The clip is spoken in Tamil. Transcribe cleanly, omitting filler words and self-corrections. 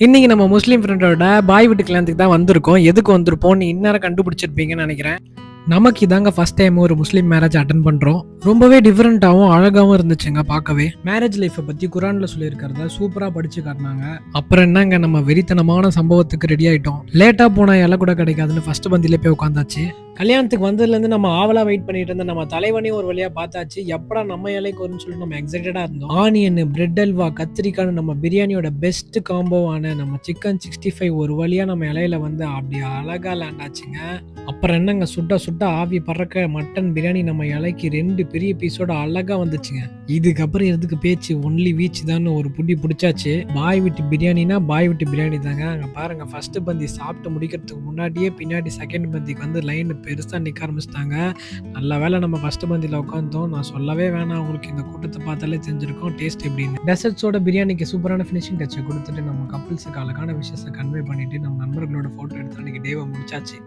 இன்னைக்கு நம்ம முஸ்லீம் ஃப்ரெண்டோட பாய் வீட்டு கல்யாணத்துக்கு தான் வந்திருக்கோம். எதுக்கு வந்திருப்போம்னு இந்நேரம் கண்டுபிடிச்சிருப்பீங்கன்னு நெனைக்கிறேன். நமக்கு இதாங்க ஃபர்ஸ்ட் டைம் ஒரு முஸ்லீம் மேரேஜ் அட்டெண்ட் பண்றோம். ரொம்பவே டிஃபரெண்ட்டாவும், அழகாவும் இருந்துச்சுங்க பார்க்கவே. மேரேஜ் லைஃப்ப பத்தி குர்ஆன்ல சொல்லியிருக்கிறத சூப்பரா படிச்சு காட்டுனாங்க. அப்புறம் என்னங்க நம்ம வெறித்தனமான சம்பவத்துக்கு ரெடி ஆயிட்டோம். லேட்டா போனா இலை கூட கிடைக்காதுன்னு ஃபர்ஸ்ட் பந்தியிலே போய் உட்காந்தாச்சு. கல்யாணத்துக்கு வந்ததுலேருந்து நம்ம ஆவலா வெயிட் பண்ணிட்டு இருந்த நம்ம தலைவனையும் ஒரு வழியா பார்த்தாச்சு. எப்படா நம்ம இலைக்கு வரும்னு சொல்லிட்டு நம்ம எக்ஸைட்டடா இருந்தோம். ஆனியன், பிரெட் அல்வா, கத்திரிக்காய்னு நம்ம பிரியாணியோட பெஸ்ட் காம்போவான நம்ம சிக்கன் 65 ஒரு வழியா நம்ம இலையில வந்து அப்படி அழகா லேண்ட் ஆச்சுங்க. அப்புறம் என்னங்க சுட்ட சுட்ட ஆவி பறக்க மட்டன் பிரியாணி நம்ம இலைக்கு 2 பெரிய பீஸோட அழகா வந்துச்சுங்க. இதுக்கப்புறம் எதுக்கு பேச்சு, ஒன்லி வீச் தான் ஒரு புடி பிடிச்சாச்சு. பாய் வீட்டு பிரியாணினா பாய் வீட்டு பிரியாணி தாங்க. அங்க பாருங்க ஃபர்ஸ்ட் பந்தி சாப்பிட்டு முடிக்கிறதுக்கு முன்னாடியே பின்னாடி செகண்ட் பந்திக்கு வந்து லைன் பெருசா நிக்க ஆரம்பிச்சிட்டாங்க. நல்ல வேளை நம்ம ஃபர்ஸ்ட் பந்தியில உட்காந்தோம். நான் சொல்லவே வேணாம், உங்களுக்கு இந்த கூட்டத்தை பார்த்தாலே தெரிஞ்சிருக்கும் டேஸ்ட் எப்படின்னு. டெசர்ட்ஸோட பிரியாணிக்கு சூப்பரான ஃபினிஷிங் டச்சை கொடுத்துட்டு நம்ம கப்பிள்ஸுக்கு அழகான விஷயத்தை கன்வே பண்ணிட்டு நம்ம நண்பர்களோட போட்டோ எடுத்து அன்னைக்கு டேவை முடிச்சாச்சு.